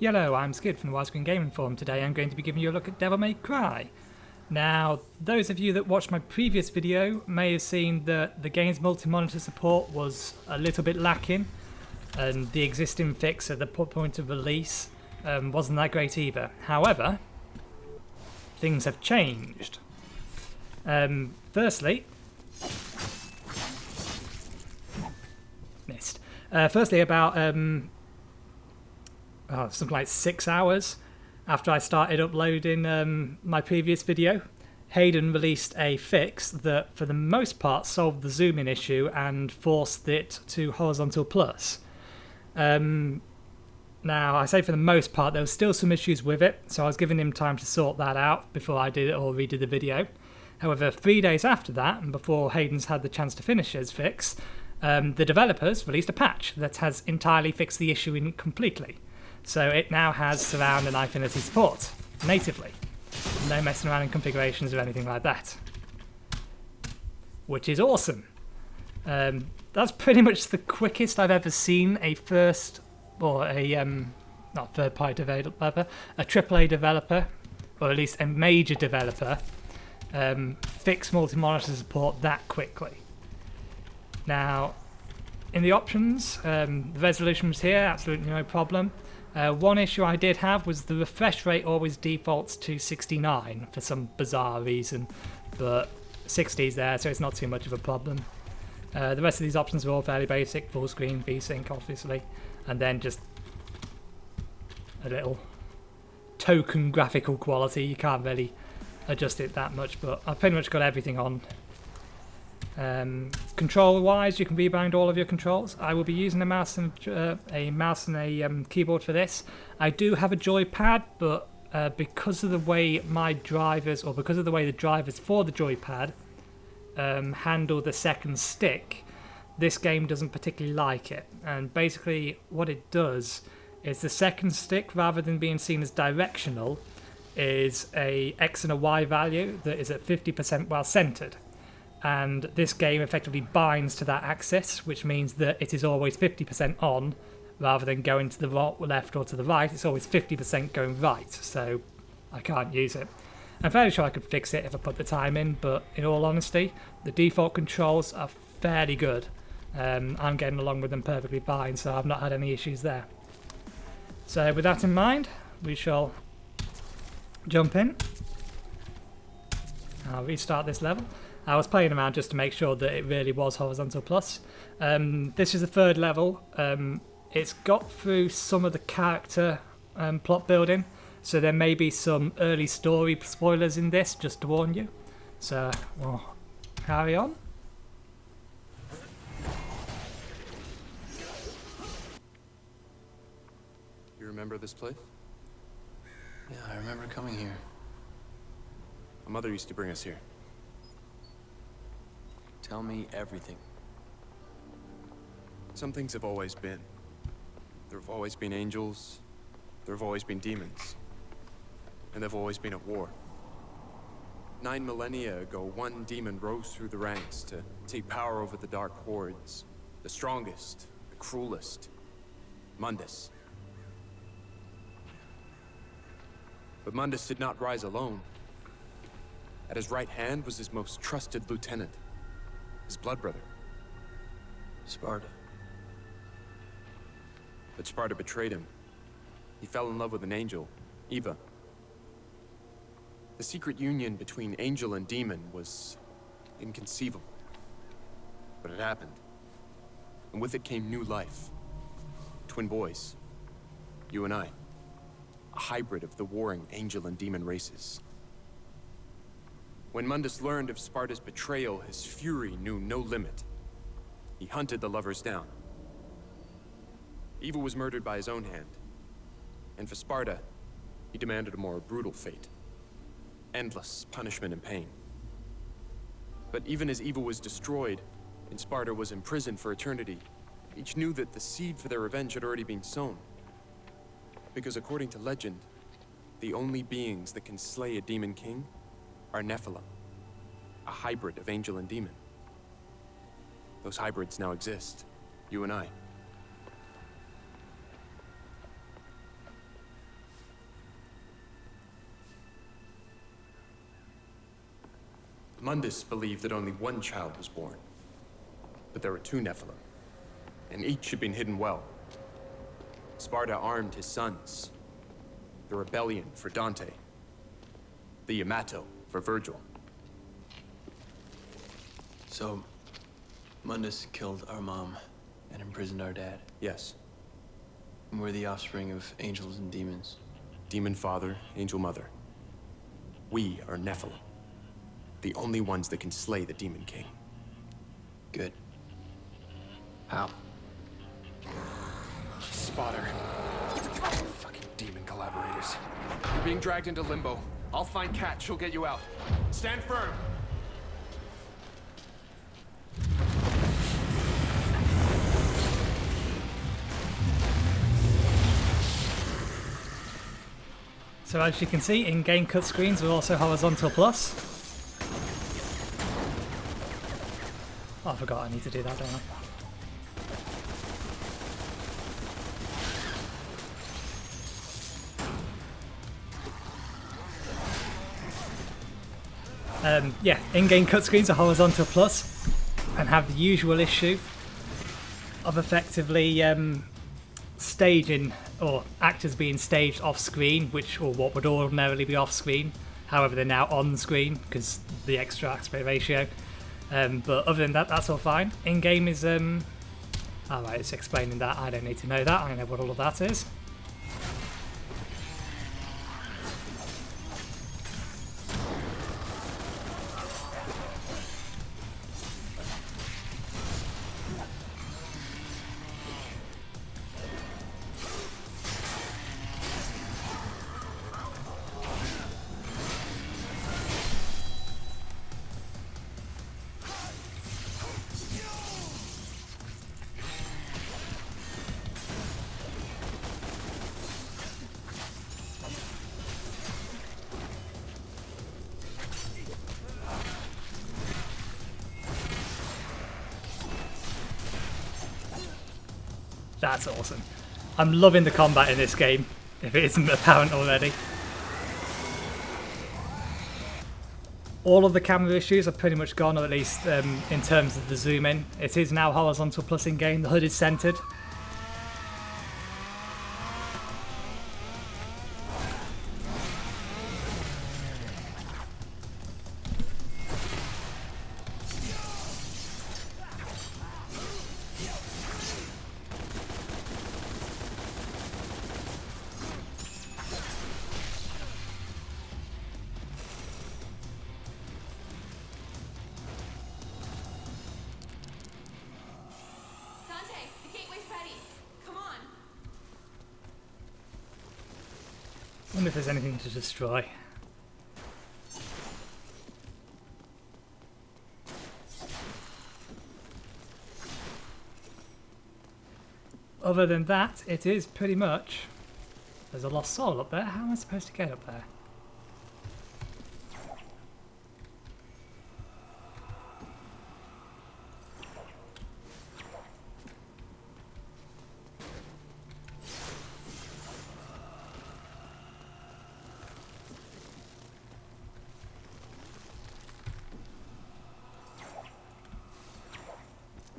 Hello, I'm Skid from the Fullscreen Gaming Forum. Today I'm going to be giving you a look at Devil May Cry. Now, those of you that watched my previous video may have seen that the game's multi-monitor support was a little bit lacking, and the existing fix at the point of release wasn't that great either. However, things have changed. Firstly, about something like 6 hours after I started uploading my previous video, Hayden released a fix that for the most part solved the zooming issue and forced it to horizontal plus. Now, I say for the most part, there were still some issues with it, so I was giving him time to sort that out before I did it or redid the video. However, 3 days after that, and before Hayden's had the chance to finish his fix, the developers released a patch that has entirely fixed the issue completely. So it now has surround and Eyefinity support, natively. No messing around in configurations or anything like that. Which is awesome. That's pretty much the quickest I've ever seen a not third-party developer, a AAA developer, or at least a major developer, fix multi-monitor support that quickly. Now, in the options, the resolution was here, absolutely no problem. One issue I did have was the refresh rate always defaults to 69 for some bizarre reason, but 60 is there, so it's not too much of a problem. The rest of these options are all fairly basic, full screen, VSync obviously, and then just a little token graphical quality. You can't really adjust it that much, but I've pretty much got everything on. Control wise, you can rebind all of your controls. I will be using a mouse and a keyboard for this. I do have a joypad, but because of the way the drivers for the joypad handle the second stick, this game doesn't particularly like it. And basically what it does is the second stick, rather than being seen as directional, is a X and a Y value that is at 50% while centered. And this game effectively binds to that axis, which means that it is always 50% on, rather than going to the left or to the right. It's always 50% going right, so I can't use it. I'm fairly sure I could fix it if I put the time in, but in all honesty, the default controls are fairly good. I'm getting along with them perfectly fine, so I've not had any issues there. So with that in mind, we shall jump in. I'll restart this level. I was playing around just to make sure that it really was horizontal plus. This is the third level. It's got through some of the character plot building, so there may be some early story spoilers in this, just to warn you. So we'll carry on. You remember this place? Yeah, I remember coming here. My mother used to bring us here. Tell me everything. Some things have always been. There have always been angels. There have always been demons. And they've always been at war. 9 millennia ago, one demon rose through the ranks to take power over the dark hordes. The strongest, the cruelest. Mundus. But Mundus did not rise alone. At his right hand was his most trusted lieutenant. His blood brother. Sparta. But Sparta betrayed him. He fell in love with an angel, Eva. The secret union between angel and demon was inconceivable. But it happened. And with it came new life. Twin boys. You and I. A hybrid of the warring angel and demon races. When Mundus learned of Sparta's betrayal, his fury knew no limit. He hunted the lovers down. Eva was murdered by his own hand. And for Sparta, he demanded a more brutal fate. Endless punishment and pain. But even as Eva was destroyed, and Sparta was imprisoned for eternity, each knew that the seed for their revenge had already been sown. Because according to legend, the only beings that can slay a demon king are Nephilim, a hybrid of angel and demon. Those hybrids now exist, you and I. Mundus believed that only one child was born. But there were two Nephilim, and each had been hidden well. Sparta armed his sons. The rebellion for Dante. The Yamato for Virgil. So, Mundus killed our mom and imprisoned our dad. Yes. And we're the offspring of angels and demons. Demon father, angel mother. We are Nephilim. The only ones that can slay the Demon King. Good. How? Spotter. Fucking demon collaborators. You're being dragged into limbo. I'll find Kat. She'll get you out. Stand firm. So as you can see, in-game cutscenes are also horizontal plus. Oh, I forgot I need to do that, don't I? Yeah, in-game cutscenes are horizontal plus and have the usual issue of effectively staging or actors being staged off screen, or what would ordinarily be off screen. However, they're now on screen because the extra aspect ratio. But other than that, that's all fine. In-game is alright, it's explaining that. I don't need to know that. I know what all of that is. That's awesome. I'm loving the combat in this game, if it isn't apparent already. All of the camera issues are pretty much gone, or at least in terms of the zoom in. It is now horizontal plus in game, the HUD is centered. I wonder if there's anything to destroy. Other than that, it is pretty much... There's a lost soul up there. How am I supposed to get up there?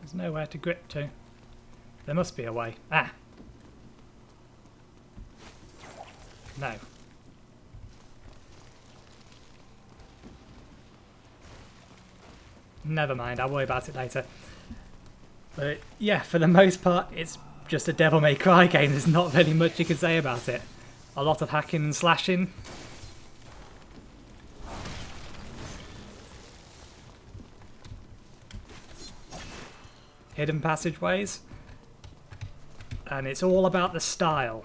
There's nowhere to grip to. There must be a way. Ah! No. Never mind, I'll worry about it later. But yeah, for the most part, it's just a Devil May Cry game. There's not really much you can say about it. A lot of hacking and slashing. Hidden passageways. And it's all about the style.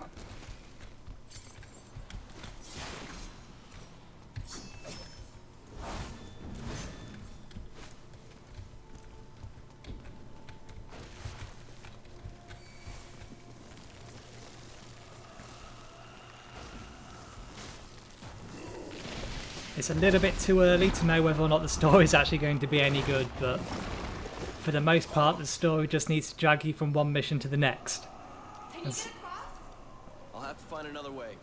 It's a little bit too early to know whether or not the story is actually going to be any good, but for the most part, the story just needs to drag you from one mission to the next. Can you get across? I'll have to find another way.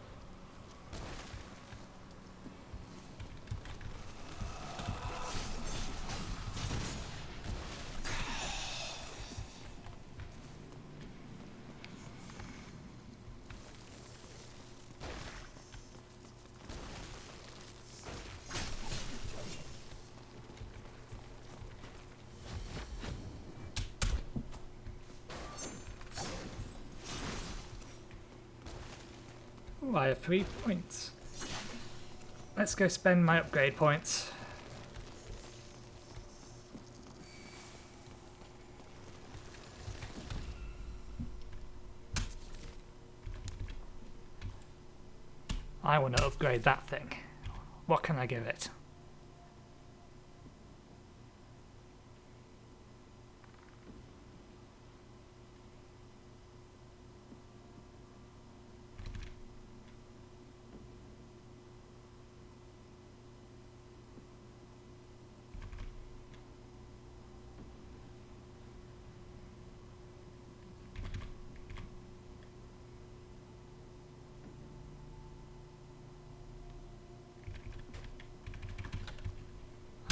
Ooh, I have 3 points. Let's go spend my upgrade points. I want to upgrade that thing. What can I give it?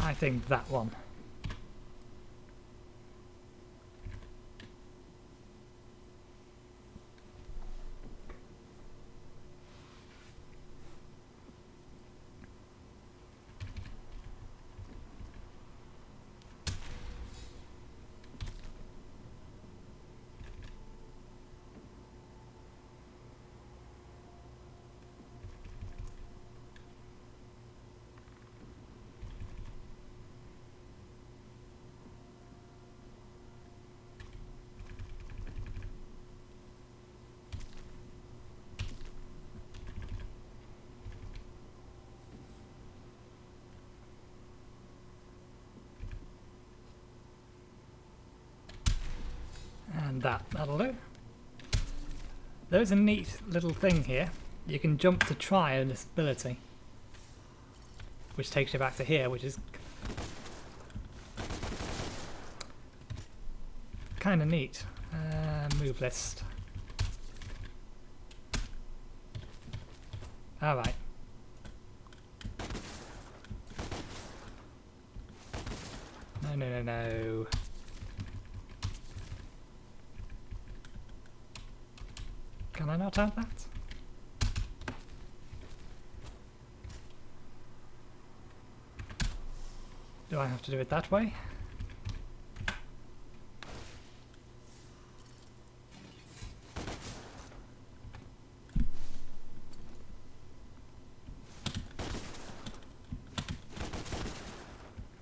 I think that one. And that'll do. There's a neat little thing here. You can jump to try an ability, which takes you back to here, which is kind of neat. Move list. Alright. No. Can I not have that? Do I have to do it that way?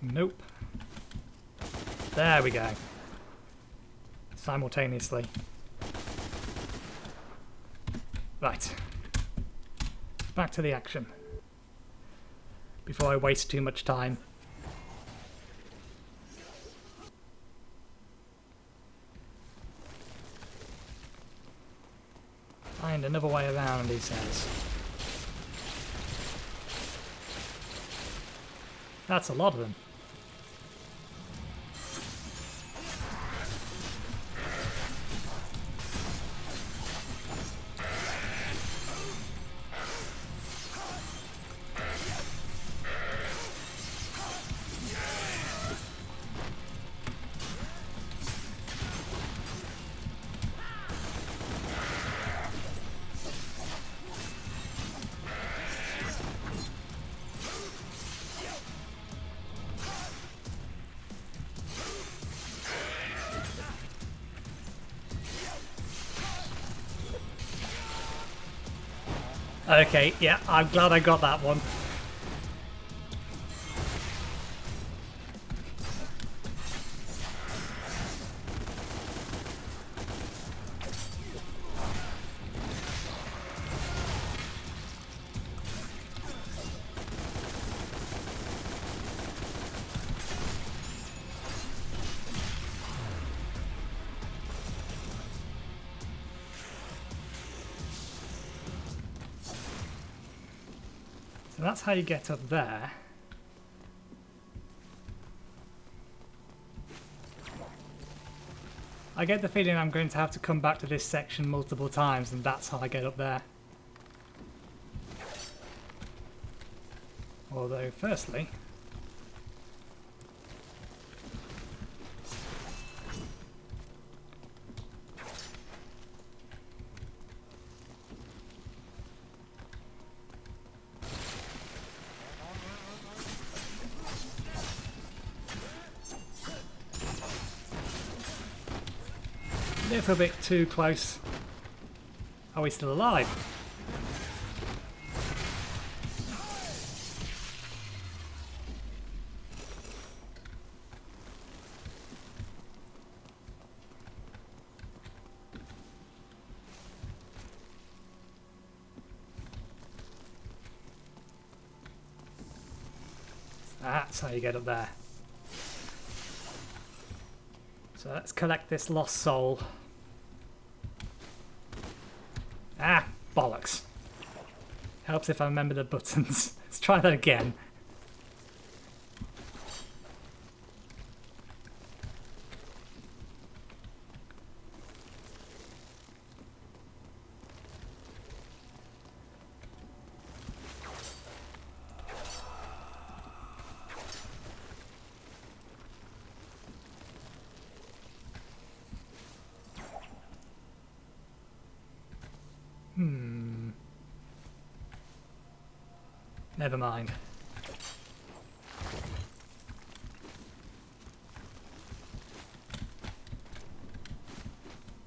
Nope. There we go. Simultaneously. Right. Back to the action. Before I waste too much time. Find another way around, he says. That's a lot of them. Okay, yeah, I'm glad I got that one. So that's how you get up there. I get the feeling I'm going to have to come back to this section multiple times, and that's how I get up there. Although, firstly... a little bit too close. Are we still alive? That's how you get up there. So let's collect this lost soul. Ah, bollocks. Helps if I remember the buttons. Let's try that again. Never mind.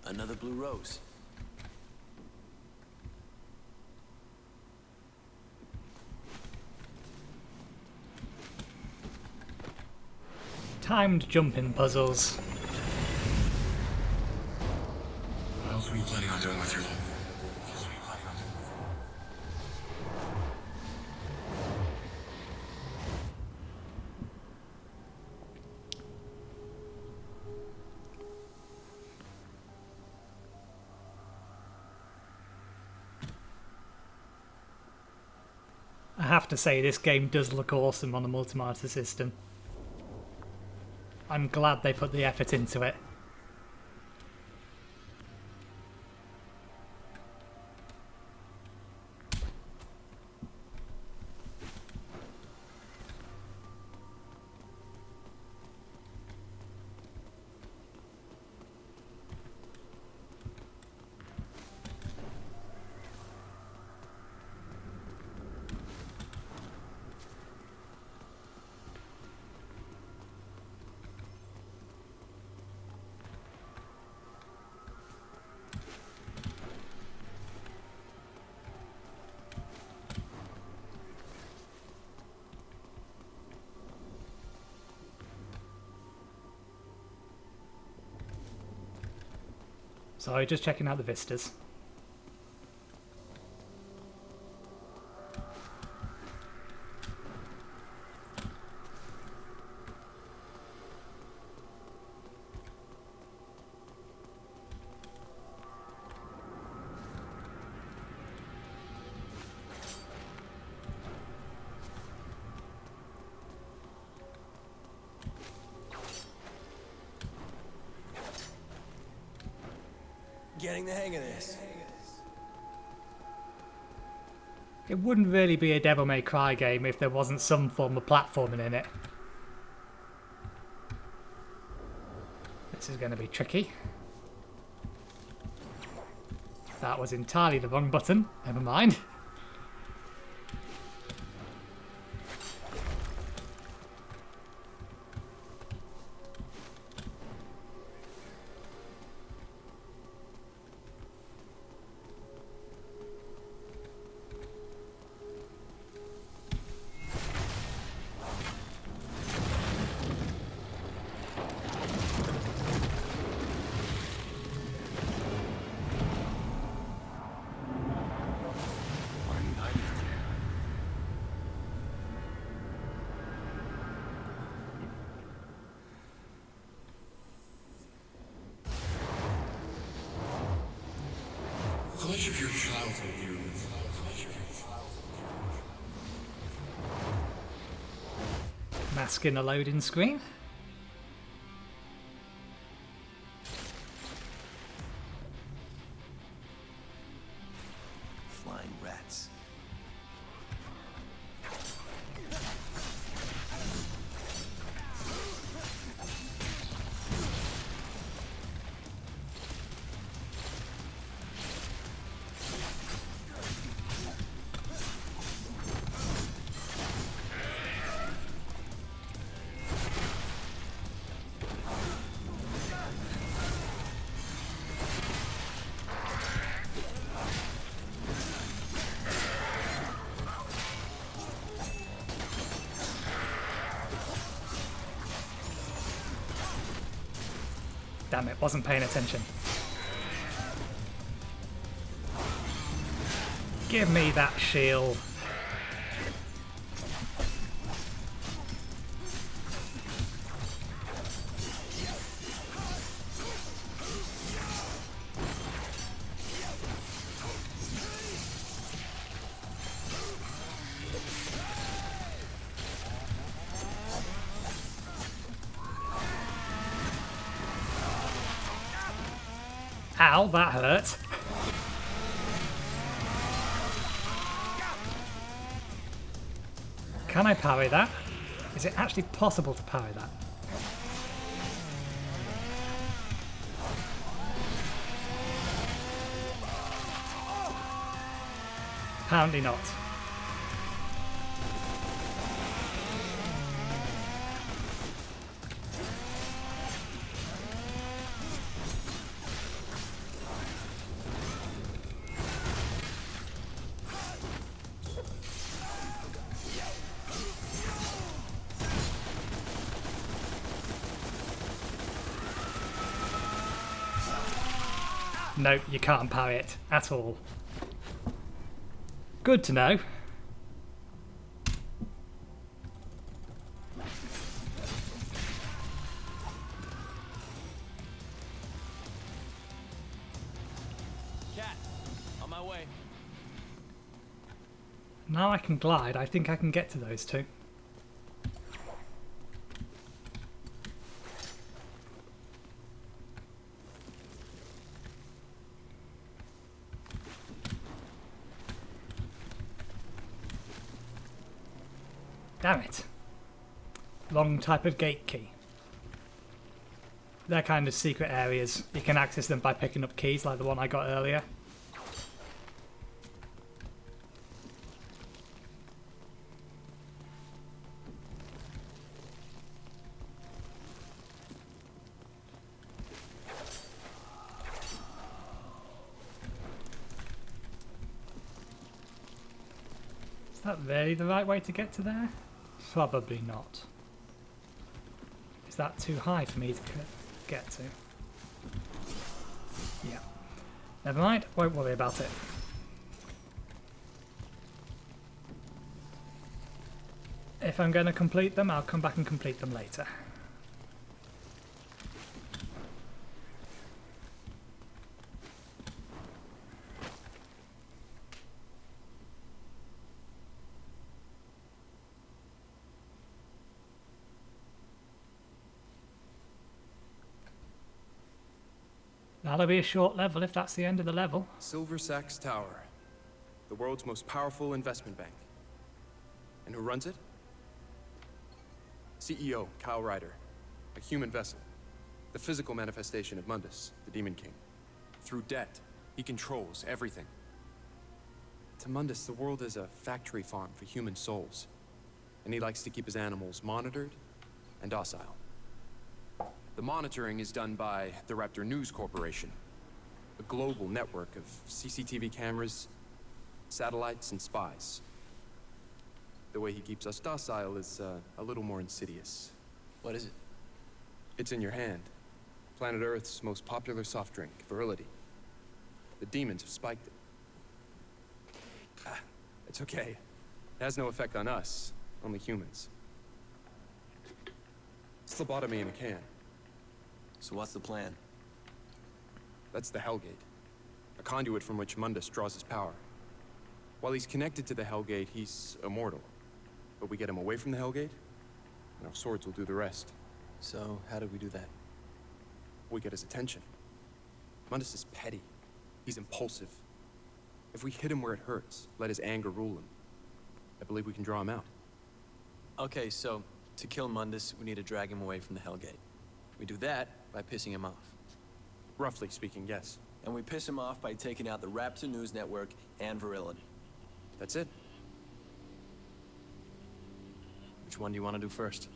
Another blue rose. Timed jumping puzzles. What else were you planning on doing with your... I have to say, this game does look awesome on the multi-monitor system. I'm glad they put the effort into it. Sorry, just checking out the vistas. Getting the hang of this. It wouldn't really be a Devil May Cry game if there wasn't some form of platforming in it. This is going to be tricky. That was entirely the wrong button. Never mind. How much of your childhood you... Masking a loading screen. Flying rats. Damn it, wasn't paying attention. Give me that shield. Ow, that hurt. Can I parry that? Is it actually possible to parry that? Apparently not. No, you can't parry it at all. Good to know. Cat, on my way. Now I can glide. I think I can get to those two. Damn it. Wrong type of gate key. They're kind of secret areas. You can access them by picking up keys like the one I got earlier. Is that really the right way to get to there? Probably not. Is that too high for me to get to? Yeah. Never mind, won't worry about it. If I'm going to complete them, I'll come back and complete them later. That'll be a short level if that's the end of the level. Silver Sachs Tower, the world's most powerful investment bank. And who runs it? CEO, Kyle Ryder. A human vessel. The physical manifestation of Mundus, the Demon King. Through debt, he controls everything. To Mundus, the world is a factory farm for human souls. And he likes to keep his animals monitored and docile. The monitoring is done by the Raptor News Corporation, a global network of CCTV cameras, satellites, and spies. The way he keeps us docile is a little more insidious. What is it? It's in your hand. Planet Earth's most popular soft drink, Virility. The demons have spiked it. It's okay. It has no effect on us, only humans. It's phlebotomy in a can. So what's the plan? That's the Hellgate, a conduit from which Mundus draws his power. While he's connected to the Hellgate, he's immortal. But we get him away from the Hellgate, and our swords will do the rest. So, how do we do that? We get his attention. Mundus is petty. He's impulsive. If we hit him where it hurts, let his anger rule him, I believe we can draw him out. Okay, so, to kill Mundus, we need to drag him away from the Hellgate. We do that by pissing him off. Roughly speaking, yes. And we piss him off by taking out the Raptor News Network and Virility. That's it. Which one do you want to do first?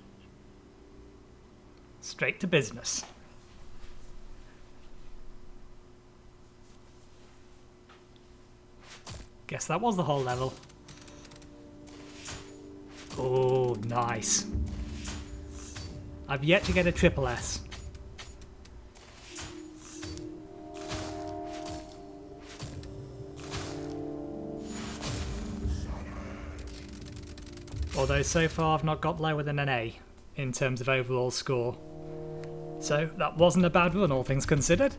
Straight to business. Guess that was the whole level. Oh, nice. I've yet to get a triple S. Although so far I've not got lower than an A in terms of overall score. So that wasn't a bad run, all things considered.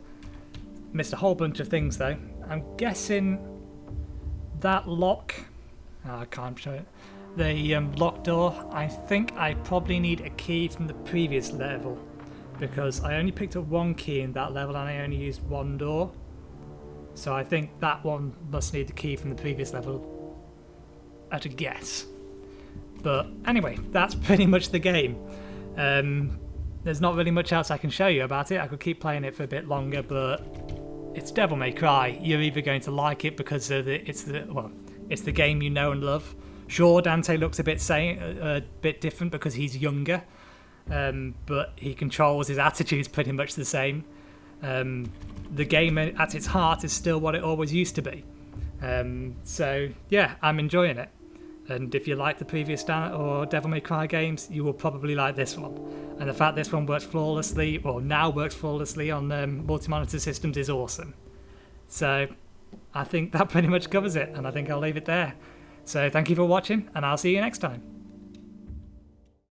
Missed a whole bunch of things though. I'm guessing that lock... Oh, I can't show it. The lock door, I think I probably need a key from the previous level because I only picked up one key in that level and I only used one door. So I think that one must need the key from the previous level at a guess. But anyway, that's pretty much the game. There's not really much else I can show you about it. I could keep playing it for a bit longer, but it's Devil May Cry. You're either going to like it because of it's the game you know and love. Sure, Dante looks a bit different because he's younger, but he controls, his attitude's pretty much the same. The game at its heart is still what it always used to be. So yeah, I'm enjoying it. And if you like the previous Devil May Cry games, you will probably like this one. And the fact this one works flawlessly, or now works flawlessly on multi-monitor systems is awesome. So I think that pretty much covers it, and I think I'll leave it there. So thank you for watching, and I'll see you next time.